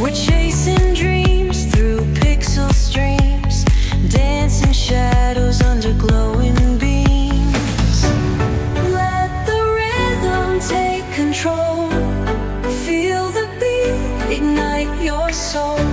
We're chasing dreams through pixel streams, dancing shadows under glowing beams. Let the rhythm take control. Feel the beat, ignite your soul.